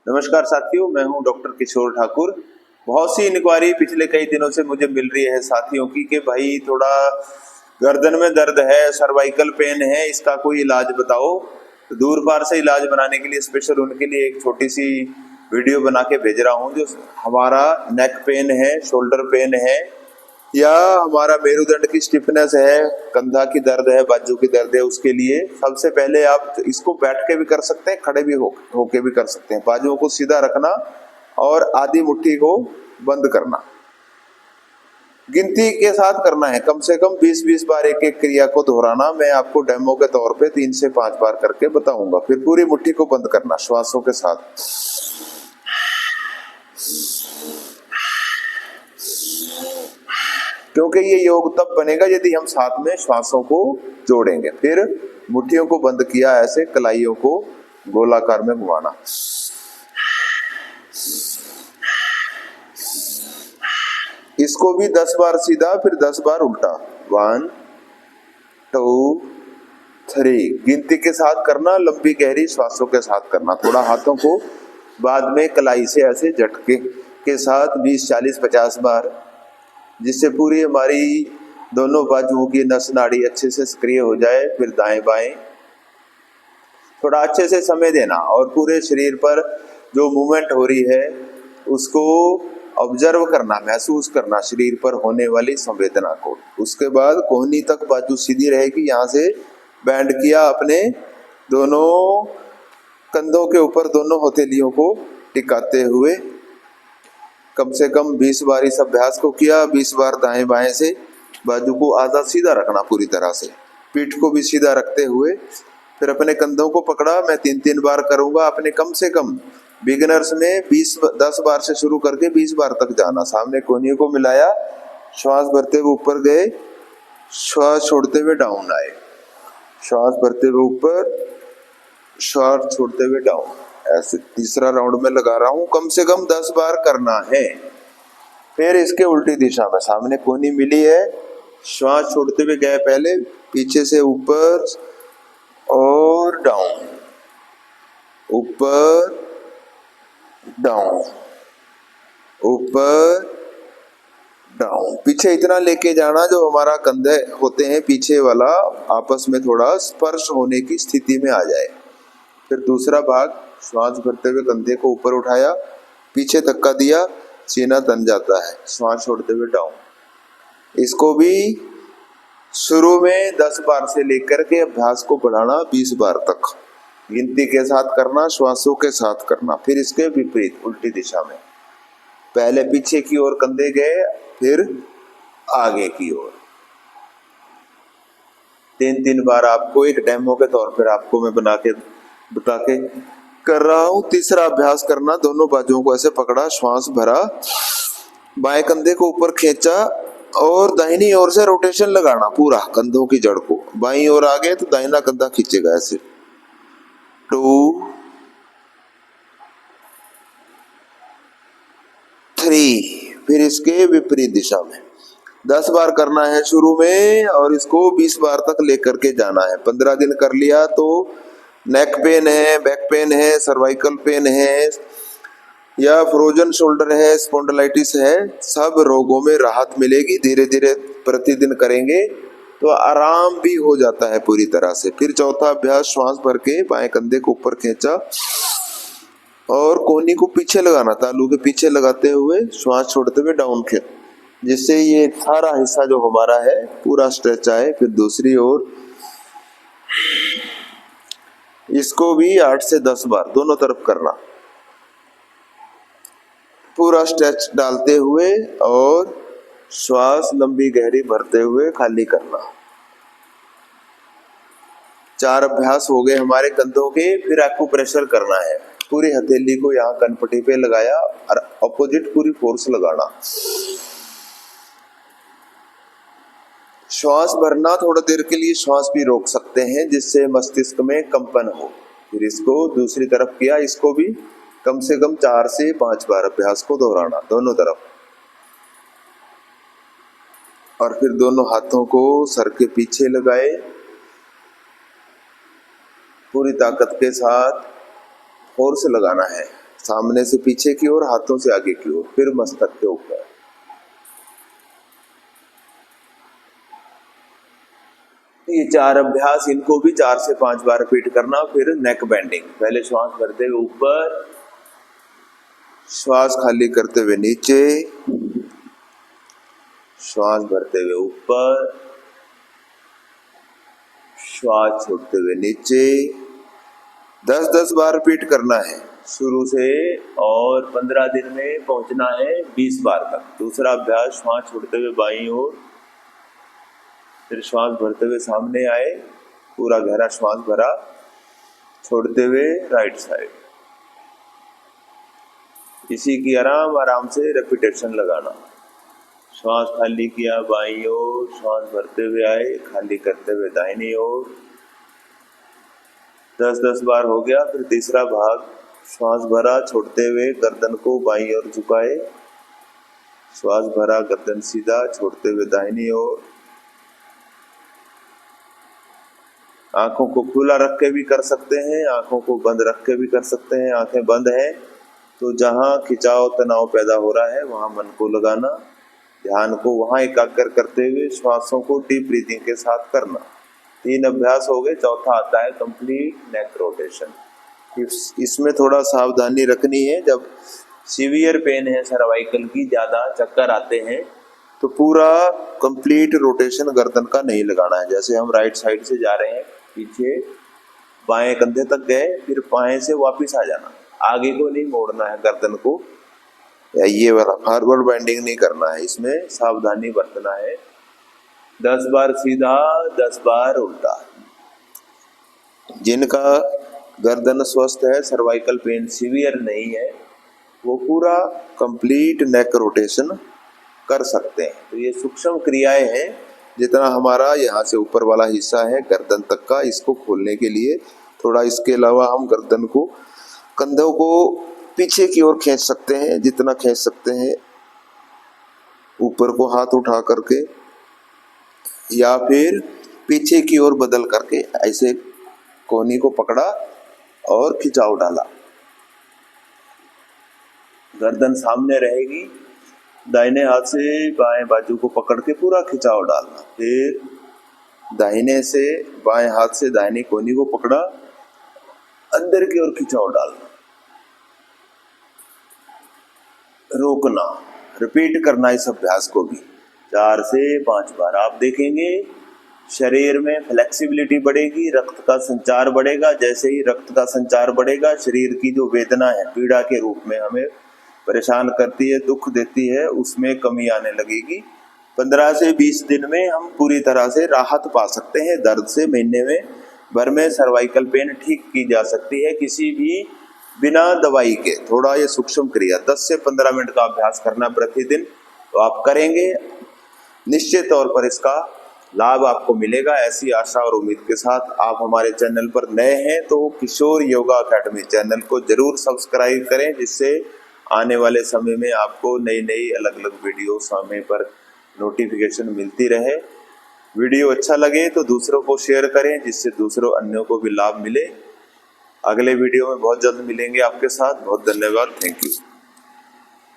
नमस्कार साथियों, मैं हूं डॉक्टर किशोर ठाकुर। बहुत सी इंक्वायरी पिछले कई दिनों से मुझे मिल रही है साथियों की कि भाई थोड़ा गर्दन में दर्द है, सर्वाइकल पेन है, इसका कोई इलाज बताओ। तो दूरपार से इलाज बनाने के लिए स्पेशल उनके लिए एक छोटी सी वीडियो बना के भेज रहा हूं। जो हमारा नेक पेन है, शोल्डर पेन है, या हमारा मेरुदंड की स्टिफनेस है, कंधा की दर्द है, बाजू की दर्द है, उसके लिए सबसे पहले आप इसको बैठ के भी कर सकते हैं, खड़े भी होके भी कर सकते हैं। बाजुओं को सीधा रखना और आधी मुट्ठी को बंद करना। गिनती के साथ करना है, कम से कम 20-20 बार एक एक क्रिया को दोहराना। मैं आपको डेमो के तौर पे 3 से 5 बार करके बताऊंगा। फिर पूरी मुट्ठी को बंद करना श्वासों के साथ। क्योंकि ये योग तब बनेगा यदि हम साथ में श्वासों को जोड़ेंगे। फिर मुट्ठियों को बंद किया, ऐसे कलाइयों को गोलाकार में घुमाना। इसको भी 10 बार सीधा, फिर 10 बार उल्टा। 1 2 3 गिनती के साथ करना, लंबी गहरी श्वासों के साथ करना। थोड़ा हाथों को बाद में कलाई से ऐसे झटके के साथ 20 40 50 बार, जिससे पूरी हमारी दोनों बाजुओं की नस नाड़ी अच्छे से सक्रिय हो जाए। फिर दाएं बाएं थोड़ा अच्छे से समय देना और पूरे शरीर पर जो मूवमेंट हो रही है उसको ऑब्जर्व करना, महसूस करना, शरीर पर होने वाली संवेदना को। उसके बाद कोहनी तक बाजू सीधी रहेगी। यहाँ से बैंड किया, अपने दोनों कंधों के ऊपर दोनों हथेलियों को टिकाते हुए कम से कम 20 बार इस अभ्यास को किया। 20 बार दाएं बाएं से बाजू को आधा सीधा रखना पूरी तरह से, पीठ को भी सीधा रखते हुए। फिर अपने कंधों को पकड़ा। मैं 3-3 बार करूंगा। अपने कम से कम बिगिनर्स में 10 बार से शुरू करके 20 बार तक जाना। सामने कोहनियों को मिलाया, श्वास भरते हुए ऊपर गए, श्वास छोड़ते हुए डाउन आए, श्वास भरते हुए ऊपर, श्वास छोड़ते हुए डाउन। ऐसे तीसरा राउंड में लगा रहा हूं। कम से कम 10 बार करना है। फिर इसके उल्टी दिशा में सामने कोहनी मिली है, श्वास छोड़ते हुए गए, पहले पीछे से ऊपर और डाउन, ऊपर डाउन, ऊपर डाउन। पीछे इतना लेके जाना जो हमारा कंधे होते हैं पीछे वाला आपस में थोड़ा स्पर्श होने की स्थिति में आ जाए। फिर दूसरा भाग, श्वास भरते हुए कंधे को ऊपर उठाया, पीछे धक्का दिया, सीना तन जाता है, श्वास छोड़ते हुए डाउन। इसको भी शुरू में 10 बार से लेकर के अभ्यास को बढ़ाना 20 बार तक, गिनती के साथ करना, श्वासों के साथ करना। फिर इसके विपरीत उल्टी दिशा में, पहले पीछे की ओर कंधे गए, फिर आगे की ओर। 3-3 बार आपको एक डेमो के तौर पर आपको मैं बता के कर रहा हूं। तीसरा अभ्यास करना, दोनों बाजुओं को ऐसे पकड़ा, श्वास भरा, बाएं कंधे को ऊपर खींचा और दाहिनी ओर से रोटेशन लगाना पूरा कंधों की जड़ को। बाईं ओर आ गए तो दाहिना कंधा खींचेगा ऐसे। 2 3 फिर इसके विपरीत दिशा में 10 बार करना है शुरू में, और इसको 20 बार तक लेकर के जाना है। 15 दिन कर लिया तो नेक पेन है, बैक पेन है, सर्वाइकल पेन है, या फ्रोजन शोल्डर है, स्पॉन्डिलाइटिस है, सब रोगों में राहत मिलेगी। धीरे धीरे प्रतिदिन करेंगे तो आराम भी हो जाता है पूरी तरह से। फिर चौथा अभ्यास, श्वास भर के बाएं कंधे को ऊपर खींचा और कोहनी को पीछे लगाना, तालू के पीछे लगाते हुए श्वास छोड़ते हुए डाउन खींच, जिससे ये सारा हिस्सा जो हमारा है पूरा स्ट्रेच आए। फिर दूसरी ओर इसको भी 8 से 10 बार दोनों तरफ करना, पूरा स्ट्रेच डालते हुए और श्वास लंबी गहरी भरते हुए खाली करना। 4 अभ्यास हो गए हमारे कंधों के। फिर आपको प्रेशर करना है, पूरी हथेली को यहाँ कनपट्टी पे लगाया और अपोजिट पूरी फोर्स लगाना। श्वास भरना, थोड़ा देर के लिए श्वास भी रोक सकते हैं जिससे मस्तिष्क में कंपन हो। फिर इसको दूसरी तरफ किया, इसको भी कम से कम 4 से 5 बार अभ्यास को दोहराना दोनों तरफ। और फिर दोनों हाथों को सर के पीछे लगाए, पूरी ताकत के साथ फोर्स लगाना है। सामने से पीछे की ओर, हाथों से आगे की ओर, फिर मस्तक के ऊपर। ये 4 अभ्यास, इनको भी 4 से 5 बार रिपीट करना। फिर नेक बेंडिंग, पहले श्वास भरते हुए ऊपर, श्वास खाली करते हुए नीचे, श्वास भरते हुए ऊपर, श्वास छोड़ते हुए नीचे। 10-10 बार रिपीट करना है शुरू से, और 15 दिन में पहुंचना है 20 बार तक। दूसरा अभ्यास, श्वास छोड़ते हुए बाईं ओर, फिर श्वास भरते हुए सामने आए, पूरा गहरा श्वास भरा, छोड़ते हुए राइट साइड। इसी की आराम आराम से रेपिटेशन लगाना। श्वास खाली किया बाईं ओर, श्वास भरते हुए आए, खाली करते हुए दाहिनी ओर। 10-10 बार हो गया। फिर तीसरा भाग, श्वास भरा, छोड़ते हुए गर्दन को बाईं ओर झुकाए, श्वास भरा, गर्दन सीधा, छोड़ते हुए दाहिनी ओर। आंखों को खुला रख के भी कर सकते हैं, आंखों को बंद रख के भी कर सकते हैं। आंखें बंद हैं तो जहां खिंचाव तनाव पैदा हो रहा है वहां मन को लगाना, ध्यान को वहां एकाग्र करते हुए श्वासों को डीप ब्रीदिंग के साथ करना। 3 अभ्यास हो गए। चौथा आता है कंप्लीट नेक रोटेशन। इसमें थोड़ा सावधानी रखनी है। जब सीवियर पेन है सर्वाइकल की, ज्यादा चक्कर आते हैं, तो पूरा कंप्लीट रोटेशन गर्दन का नहीं लगाना है। जैसे हम राइट साइड से जा रहे हैं, पीछे बाएं कंधे तक गए, फिर बाएं से वापस आ जाना, आगे को नहीं मोड़ना है गर्दन को, या ये वाला फॉरवर्ड बेंडिंग नहीं करना है। इसमें सावधानी बरतना है। 10 बार सीधा, 10 बार उल्टा। जिनका गर्दन स्वस्थ है, सर्वाइकल पेन सीवियर नहीं है, वो पूरा कंप्लीट नेक रोटेशन कर सकते हैं। तो ये सूक्ष्म क्रियाएं हैं। जितना हमारा यहाँ से ऊपर वाला हिस्सा है गर्दन तक का, इसको खोलने के लिए थोड़ा, इसके अलावा हम गर्दन को, कंधों को पीछे की ओर खींच सकते हैं, जितना खींच सकते हैं, ऊपर को हाथ उठा करके, या फिर पीछे की ओर बदल करके ऐसे कोहनी को पकड़ा और खिंचाव डाला। गर्दन सामने रहेगी, दाहिने हाथ से बाएं बाजू को पकड़ के पूरा खिंचाव डालना। फिर दाहिने से बाएं हाथ से दाहिनी कोहनी को पकड़ा, अंदर की ओर खिंचाव डालना, रोकना। रिपीट करना इस अभ्यास को भी 4 से 5 बार। आप देखेंगे शरीर में फ्लेक्सिबिलिटी बढ़ेगी, रक्त का संचार बढ़ेगा। जैसे ही रक्त का संचार बढ़ेगा, शरीर की जो वेदना है, पीड़ा के रूप में हमें परेशान करती है, दुख देती है, उसमें कमी आने लगेगी। 15 से 20 दिन में हम पूरी तरह से राहत पा सकते हैं दर्द से। महीने में भर में सर्वाइकल पेन ठीक की जा सकती है, किसी भी बिना दवाई के। थोड़ा ये सूक्ष्म क्रिया 10 से 15 मिनट का अभ्यास करना प्रतिदिन, तो आप करेंगे, निश्चित तौर पर इसका लाभ आपको मिलेगा। ऐसी आशा और उम्मीद के साथ, आप हमारे चैनल पर नए हैं तो किशोर योगा अकेडमी चैनल को जरूर सब्सक्राइब करें, जिससे आने वाले समय में आपको नई नई अलग अलग वीडियो समय पर नोटिफिकेशन मिलती रहे। वीडियो अच्छा लगे तो दूसरों को शेयर करें, जिससे दूसरों अन्यों को भी लाभ मिले। अगले वीडियो में बहुत जल्द मिलेंगे आपके साथ। बहुत धन्यवाद। Thank you.